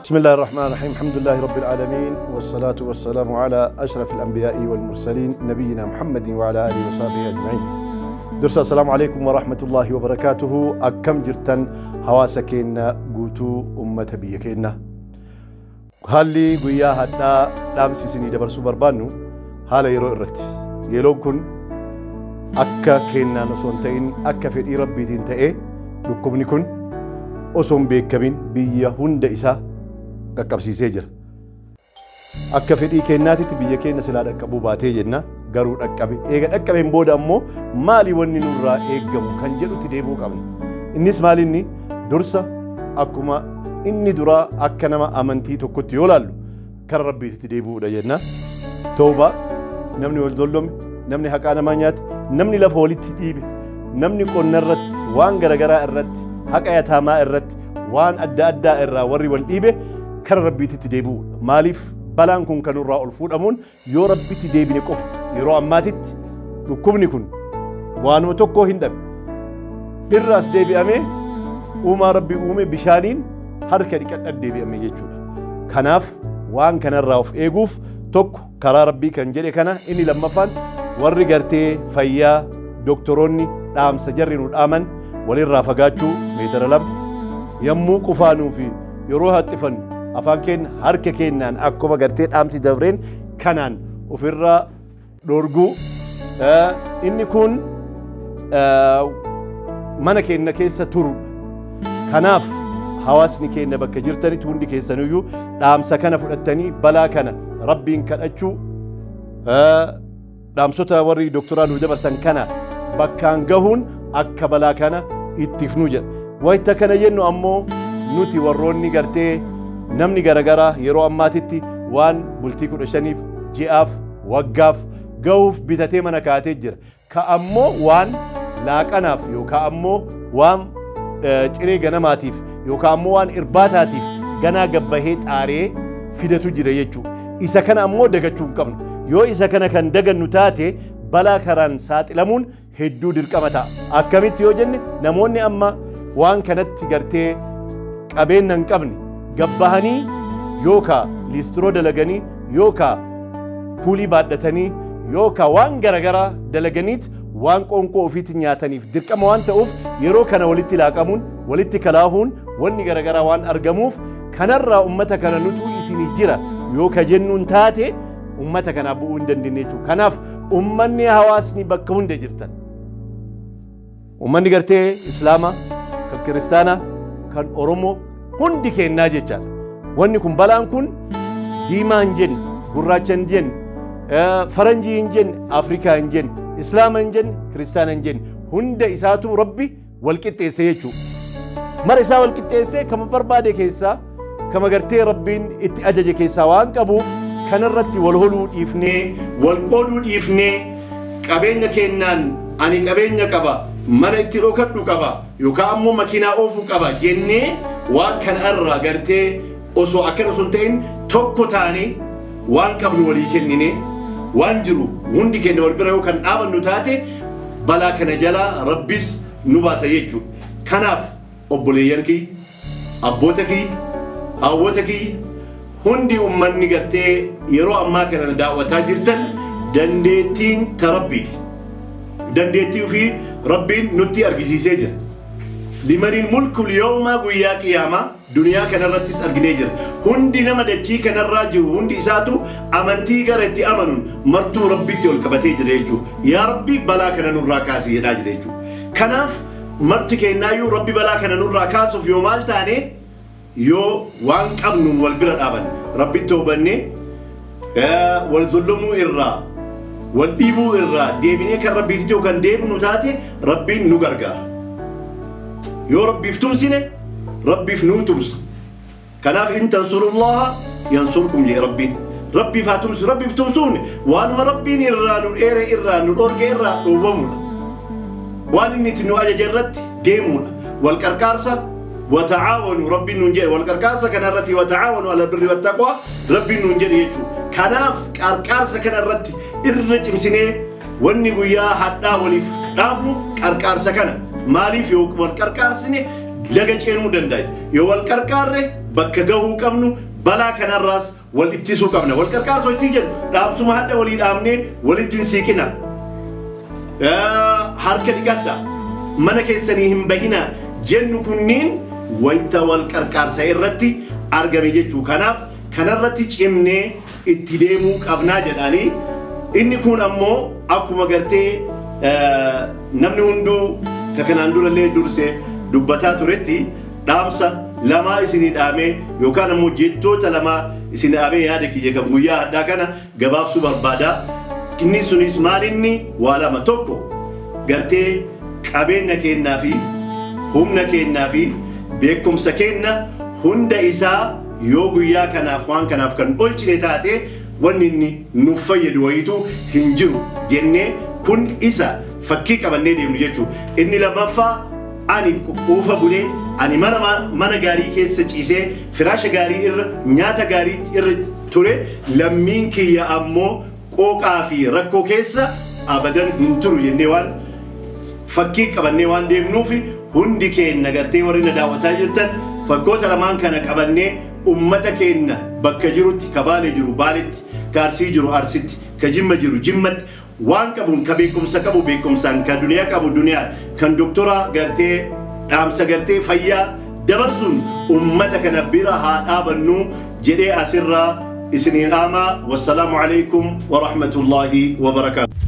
بسم الله الرحمن الرحيم الحمد لله رب العالمين والصلاة والسلام على أشرف الأنبياء والمرسلين نبينا محمد وعلى آله وصحبه أجمعين. درس السلام عليكم ورحمة الله وبركاته. أكم جرتن حواسكينا قوتو أمة بيكينا هالي قويا حتى لامسي سني دبر سوبر بانو هالا يرو إرت يلوم كن أكا كينا نصونتين أكا في ربي تنتئي لكم نكون أصوم بيكمين بيا هند إسا qaqqabsiisee jira. Akka fedhii kennaatitti biyya keenya silaa dhaqqabuu baatee jenna garuu dhaqqabe. Eega dhaqqabeen booda ammoo maali wanni nurraa eeggamu kan jedhutti deebi'uu qabna. Innis maalinni dursa akkuma inni duraa akka nama amantii tokkotti yoo laallu kara rabbiitti deebi'uudha jenna. Tooba namni wal dollome, namni haqaa namaa nyaate, namni lafa walitti dhiibe, namni qonna irratti, waan garagaraa irratti, haqa yataamaa irratti, waan adda addaa irraa warri wal dhiibe kara rabbiitti deebi'u. Maaliif balaan kun kanurraa ol fuudhamuun yoo rabbitti deebine qofa yeroo ammaatitti dhukkubni kun waanuma tokko hin dhabe. Irraas deebi'amee uumaa rabbii uume bishaaniin harka dhiqadhaan deebi'amee jechuudha. Kanaaf waan kanarraa of eeguuf tokko karaa rabbii kan jedhe kana inni lammaffaan warri gartee fayyaa doktoroonni dhaamsa jarri nu dhaaman walirraa fagaachuu meetira lama yommuu qufaanuu fi yeroo haxxifannu afaan keenya harka keenyaan akkuma gartee dhaamsi dabreen kanaan ofirraa dhorguu. Inni kun mana keenya keessa turu. Kanaaf hawaasni keenya bakka jirtanitti hundi keessaniyyuu dhaamsa kana fudhattanii balaa kana rabbiin kadhachuu dhaamsota warri doktoraa nu dabarsan kana bakkaan gahuun akka balaa kana ittifnu jedha. Wayita kana jennu ammoo nuti warroonni gartee namni garagaraa yeroo ammaatitti waan bultii 15 ji'aaf waggaaf gahuuf bitatee mana kaatee jira. Ka ammoo waan laaqanaaf yookaan ammoo waan ciree ganamaatiif yookaan ammoo waan irbaataatiif ganaa gabbahee xaaree fidatu jira jechuudha. Isa kana ammoo dagachuu hin qabnu. Yoo isa kana kan dagannu taate balaa karaan saaxilamuun hedduu dirqama ta'a. Akkamitti yoo jenne namoonni amma waan kanatti gartee qabeenya hin qabne gabbahanii yookaan liistiroo dalaganii yookaan puulii baadhatanii yookaan waan garagaraa dalaganiit waan qoonqoo ofiitti nyaataniif dirqama waan ta'uuf yeroo kana walitti laaqamuun walitti kalaahuun wanni garagaraa waan argamuuf kanarraa ummata kana nutu isinii jira yoo ka jennuun taate ummata kanaa bu'uu hin dandeenye jechuudha. Kanaaf ummanni hawaasni bakka hunda jirtan ummanni gartee islaamaa kan kiristaanaa kan oromoo hundi kennaa jechaadha. Wanni kun balaan kun diimaa hin jenne, gurraacha hin jenne, faranjii hin jenne, afrikaa hin jenne, islaama hin jenne, kiristaana hin jenne hunda isaatu rabbi wal qixxeesse jechuudha. Mara isaa wal qixxeesse kama barbaade keessaa kama gartee rabbiin itti ajaje keessaa waan qabuuf kanarratti wal holuu dhiifnee wal qooduu dhiifnee qabeenya kennaan ani qabeenya qaba mana itti dhokadhu qaba yookaan ammoo makiinaa oofuu qaba jennee waan kanarraa gartee osoo akkana sun ta'in tokko taanee waan qabnu walii kennine waan jiru hundi keenya wal bira yoo kan dhaabannu taate balaa kana jalaa rabbis nu baasa jechuudha. Kanaaf obboleeyyan kii abboota kii hawwata kii hundi ummanni gartee yeroo ammaa kana daawwataa jirtan dandeettiin ta rabbiiti. Dandeettii fi rabbiin nutti argisiisee jira. Limanil mulku al-yawma guyyaa qiyaama duniyaa kanarrattis arginee jira. Hundi nama dachii kanarraa jiru hundi isaatu amantii gara itti amanuun martuu rabbitti ol qabatee jira jechuudha. Yaa rabbi balaa kana nurraa kaasi jedhaa jira jechuudha. Kanaaf marti kennaayyuu rabbi balaa kana nurraa kaasuuf yoo maal taane yoo waan qabnuun wal bira dhaaban rabbitti hubannee wal dhullumuu irraa wal dhiibuu irraa deebinee kan rabbiitti yoo kan deebinu taate rabbiin nu gargaara. Yoo rabbiif tumsine rabbiif nu tumsa. Kanaaf in tansurullaha yansurkum jee rabbiin. Rabbiif haa tumsu rabbiif tumsuun waanuma rabbiin irraa nu dheere irraa nu dhorge irraa dhoowwamudha. Waan inni itti nu ajaje irratti deemudha. Wal qarqaarsa وتعاونوا ربي ننجي والكركاسة كان الرتي وتعاونوا على البر والتقوى ربي ننجي يجو كناف كركاسة كان الرتي الرجم سنة وني ويا حتى وليف نابو كركاسة كان مالي في والكركاسة laga ceenuu danda'a. Yoo wal qarqaarre bakka gahuu qabnu balaa kanarraas wal ittisuu qabna. Wal qarqaarsoo itti jedhu dhaabsuma hadda walii dhaabnee walitti hin siiqina. Harka dhiqadha mana keessanii hin bahina jennu kunniin wayita wal qarqaarsa irratti argame jechuu. Kanaaf kanarratti cimnee itti deemuu qabnaa jedhanii inni kun ammoo akkuma gartee namni hunduu ka kanaan durallee dursee dubbataa turetti dhaamsa lamaa isinii dhaamee yookaan ammoo jettoota lamaa isinii dhaamee yaada kiyya kan guyyaa haddaa kana gabaabsuu barbaada. Inni sunis maalinni waa lama. Tokko gartee qabeenya kennaa fi humna kennaa fi beekumsa kenna hunda isaa yoo guyyaa kanaaf waan kanaaf kan olchine taate wanni inni nuuf fayyadu wayitu hin jiru jennee kun isa fakkii qabannee deemnu jechuudha. Inni lammaffaa ani quufa bulee ani mana gaarii keessa ciisee firaasha gaarii irra nyaata gaarii irra ture lammiin kiyya ammoo qooqaa fi rakkoo keessa abadan hin turu jennee waan fakkii qabannee waan deemnuufi hundi keenya gartee warri na daawwataa jirtan fakkoota lamaan kana qabannee ummata keenya bakka jirutti ka Baalee jiru Baaleetti, ka Arsii jiru Arsitti, ka Jimma jiru Jimmatti waan qabuun ka beekumsa qabu beekumsaan, ka duniyaa qabu duniyaan, kan doktora gartee dhaamsa gartee fayyaa dabarsuun ummata kana bira haa dhaabannu jedhee asirraa isiniin dhaamaa. Wassalaamu alaikum wa rahmatullahi wa barakaatuh.